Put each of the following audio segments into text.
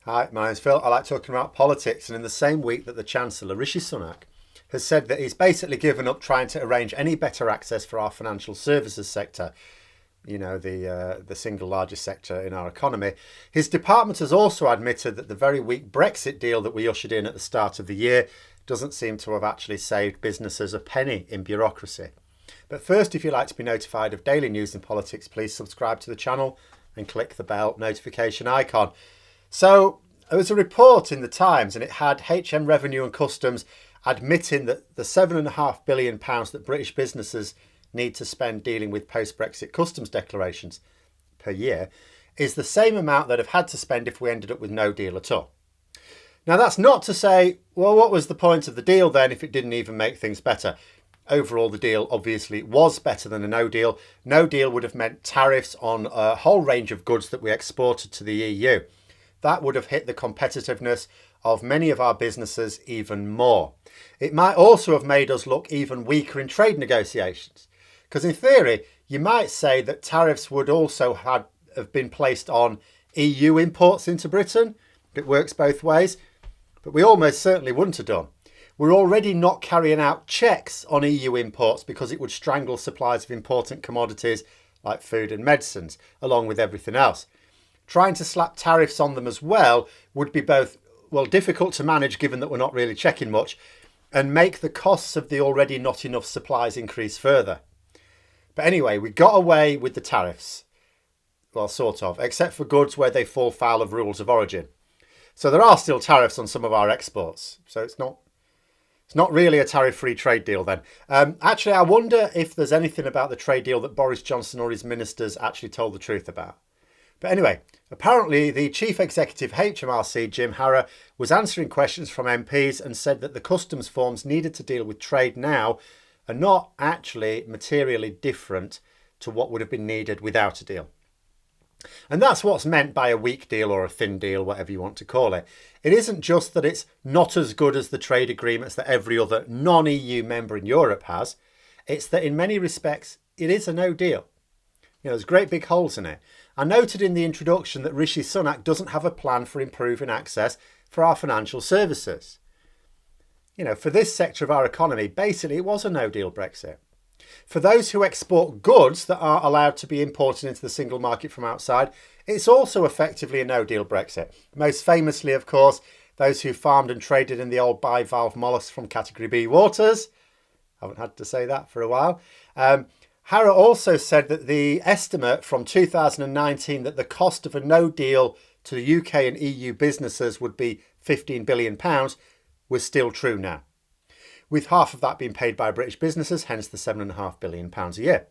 Hi, my name's Phil. I like talking about politics, and in the same week that the Chancellor, Rishi Sunak, has said that he's basically given up trying to arrange any better access for our financial services sector, the single largest sector in our economy, his department has also admitted that the very weak Brexit deal that we ushered in at the start of the year doesn't seem to have actually saved businesses a penny in bureaucracy. But first, if you'd like to be notified of daily news and politics, please subscribe to the channel and click the bell notification icon. So there was a report in the Times, and it had HM Revenue and Customs admitting that the £7.5 billion that British businesses need to spend dealing with post-Brexit customs declarations per year is the same amount they'd have had to spend if we ended up with no deal at all. Now, that's not to say, well, what was the point of the deal then if it didn't even make things better? Overall, the deal obviously was better than a no deal. No deal would have meant tariffs on a whole range of goods that we exported to the EU. That would have hit the competitiveness of many of our businesses even more. It might also have made us look even weaker in trade negotiations. Because in theory, you might say that tariffs would also have been placed on EU imports into Britain. It works both ways. But we almost certainly wouldn't have done. We're already not carrying out checks on EU imports because it would strangle supplies of important commodities like food and medicines, along with everything else. Trying to slap tariffs on them as well would be both, difficult to manage given that we're not really checking much, and make the costs of the already not enough supplies increase further. But anyway, we got away with the tariffs. Well, sort of, except for goods where they fall foul of rules of origin. So there are still tariffs on some of our exports. So it's not really a tariff-free trade deal then. Actually, I wonder if there's anything about the trade deal that Boris Johnson or his ministers actually told the truth about. But anyway, apparently the Chief Executive HMRC, Jim Harrer, was answering questions from MPs and said that the customs forms needed to deal with trade now are not actually materially different to what would have been needed without a deal. And that's what's meant by a weak deal or a thin deal, whatever you want to call it. It isn't just that it's not as good as the trade agreements that every other non-EU member in Europe has. It's that in many respects, it is a no deal. There's great big holes in it. I noted in the introduction that Rishi Sunak doesn't have a plan for improving access for our financial services. For this sector of our economy, basically it was a no-deal Brexit. For those who export goods that are allowed to be imported into the single market from outside, it's also effectively a no-deal Brexit. Most famously, of course, those who farmed and traded in the old bivalve mollusks from Category B waters. Haven't had to say that for a while. Harrer also said that the estimate from 2019 that the cost of a no deal to the UK and EU businesses would be £15 billion was still true now, with half of that being paid by British businesses, hence the £7.5 billion a year.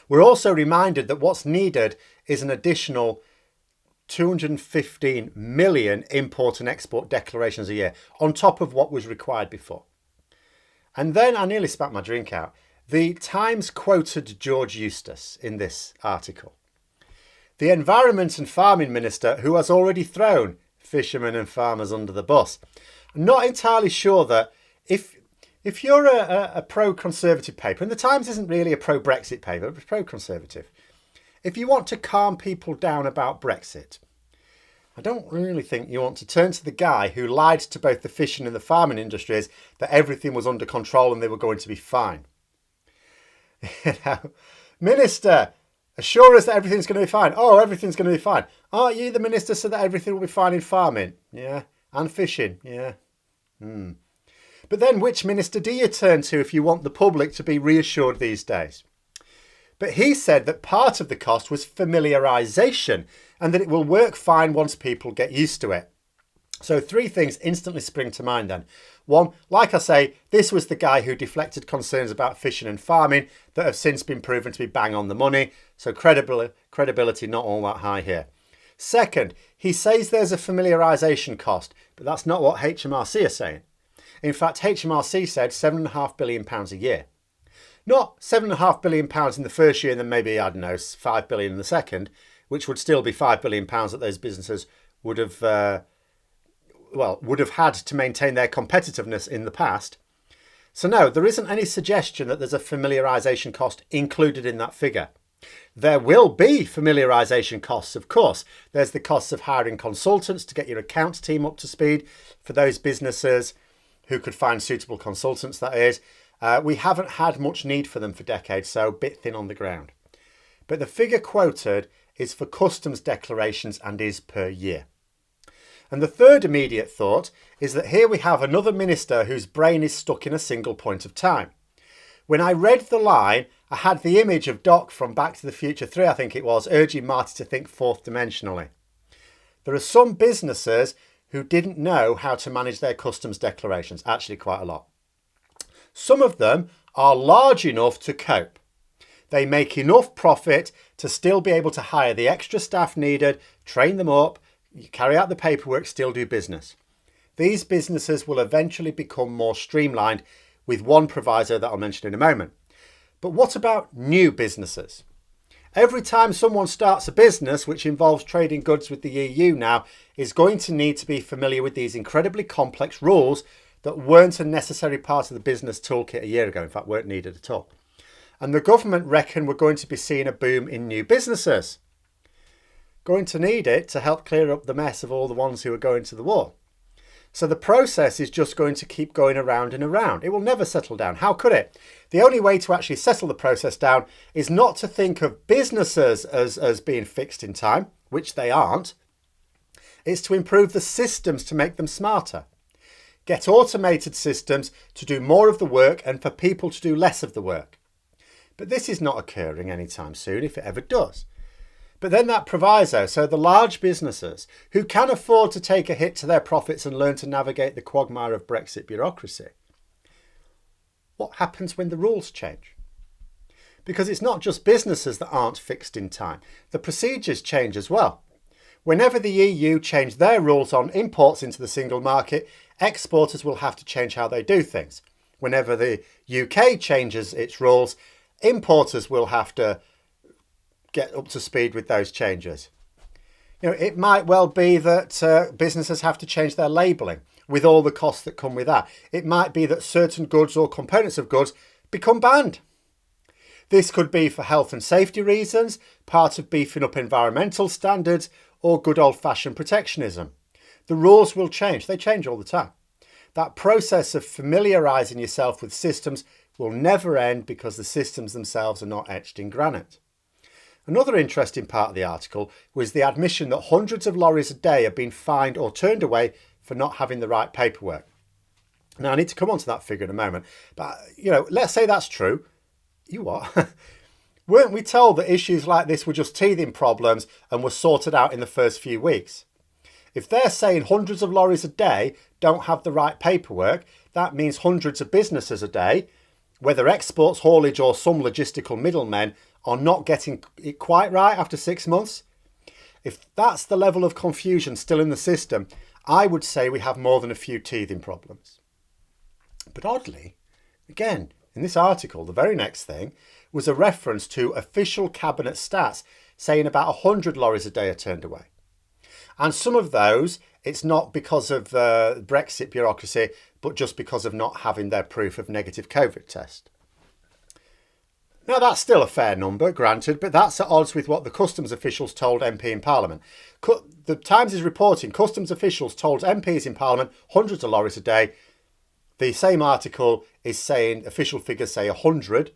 We're also reminded that what's needed is an additional 215 million import and export declarations a year, on top of what was required before. And then I nearly spat my drink out. The Times quoted George Eustice in this article, the Environment and Farming Minister, who has already thrown fishermen and farmers under the bus. I'm not entirely sure that if you're a pro-Conservative paper, and the Times isn't really a pro-Brexit paper, but pro-Conservative, if you want to calm people down about Brexit, I don't really think you want to turn to the guy who lied to both the fishing and the farming industries that everything was under control and they were going to be fine. Minister, assure us that everything's going to be fine. Oh, everything's going to be fine. Aren't you the minister so that everything will be fine in farming? Yeah. And fishing? Yeah. But then which minister do you turn to if you want the public to be reassured these days? But he said that part of the cost was familiarisation and that it will work fine once people get used to it. So three things instantly spring to mind then. One, like I say, this was the guy who deflected concerns about fishing and farming that have since been proven to be bang on the money. So credibility not all that high here. Second, he says there's a familiarisation cost, but that's not what HMRC are saying. In fact, HMRC said £7.5 billion a year. Not £7.5 billion in the first year and then maybe, £5 billion in the second, which would still be £5 billion that those businesses would have had to maintain their competitiveness in the past. So no, there isn't any suggestion that there's a familiarisation cost included in that figure. There will be familiarisation costs, of course. There's the costs of hiring consultants to get your accounts team up to speed for those businesses who could find suitable consultants, that is. We haven't had much need for them for decades, so a bit thin on the ground. But the figure quoted is for customs declarations and is per year. And the third immediate thought is that here we have another minister whose brain is stuck in a single point of time. When I read the line, I had the image of Doc from Back to the Future 3, I think it was, urging Marty to think fourth dimensionally. There are some businesses who didn't know how to manage their customs declarations, actually quite a lot. Some of them are large enough to cope. They make enough profit to still be able to hire the extra staff needed, train them up, carry out the paperwork, still do business. These businesses will eventually become more streamlined with one proviso that I'll mention in a moment. But what about new businesses? Every time someone starts a business which involves trading goods with the EU now is going to need to be familiar with these incredibly complex rules that weren't a necessary part of the business toolkit a year ago, in fact weren't needed at all. And the government reckon we're going to be seeing a boom in new businesses. Going to need it to help clear up the mess of all the ones who are going to the war. So the process is just going to keep going around and around. It will never settle down. How could it? The only way to actually settle the process down is not to think of businesses as being fixed in time, which they aren't. It's to improve the systems to make them smarter. Get automated systems to do more of the work and for people to do less of the work. But this is not occurring anytime soon, if it ever does. But then that proviso, so the large businesses who can afford to take a hit to their profits and learn to navigate the quagmire of Brexit bureaucracy. What happens when the rules change? Because it's not just businesses that aren't fixed in time. The procedures change as well. Whenever the EU change their rules on imports into the single market, exporters will have to change how they do things. Whenever the UK changes its rules, importers will have to get up to speed with those changes. It might well be that businesses have to change their labelling with all the costs that come with that. It might be that certain goods or components of goods become banned. This could be for health and safety reasons, part of beefing up environmental standards, or good old-fashioned protectionism. The rules will change. They change all the time. That process of familiarising yourself with systems will never end because the systems themselves are not etched in granite. Another interesting part of the article was the admission that hundreds of lorries a day have been fined or turned away for not having the right paperwork. Now, I need to come on to that figure in a moment, but, let's say that's true. You what? Weren't we told that issues like this were just teething problems and were sorted out in the first few weeks? If they're saying hundreds of lorries a day don't have the right paperwork, that means hundreds of businesses a day, whether exports, haulage or some logistical middlemen, are not getting it quite right after 6 months. If that's the level of confusion still in the system, I would say we have more than a few teething problems. But oddly, again, in this article, the very next thing was a reference to official cabinet stats saying about 100 lorries a day are turned away. And some of those, it's not because of Brexit bureaucracy, but just because of not having their proof of negative COVID test. Now, that's still a fair number, granted, but that's at odds with what the customs officials told MP in Parliament. The Times is reporting customs officials told MPs in Parliament hundreds of lorries a day. The same article is saying official figures say 100,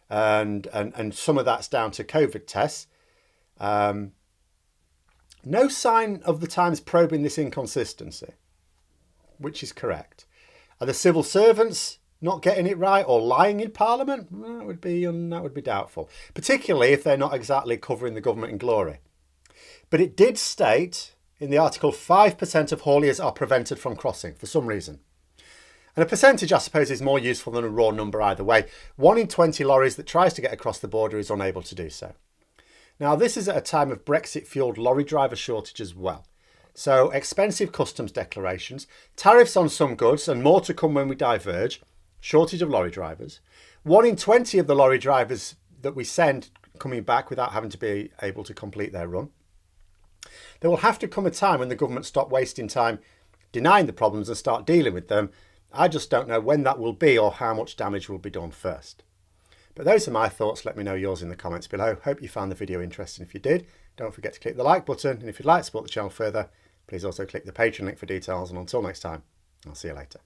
and some of that's down to COVID tests. No sign of the Times probing this inconsistency, which is correct. Are the civil servants not getting it right or lying in Parliament? That would be doubtful, particularly if they're not exactly covering the government in glory. But it did state in the article 5% of hauliers are prevented from crossing for some reason. And a percentage, I suppose, is more useful than a raw number either way. 1 in 20 lorries that tries to get across the border is unable to do so. Now, this is at a time of Brexit-fuelled lorry driver shortage as well. So expensive customs declarations, tariffs on some goods, and more to come when we diverge, shortage of lorry drivers. 1 in 20 of the lorry drivers that we send coming back without having to be able to complete their run. There will have to come a time when the government stop wasting time denying the problems and start dealing with them. I just don't know when that will be or how much damage will be done first. But those are my thoughts. Let me know yours in the comments below. Hope you found the video interesting. If you did, don't forget to click the like button. And if you'd like to support the channel further, please also click the Patreon link for details. And until next time, I'll see you later.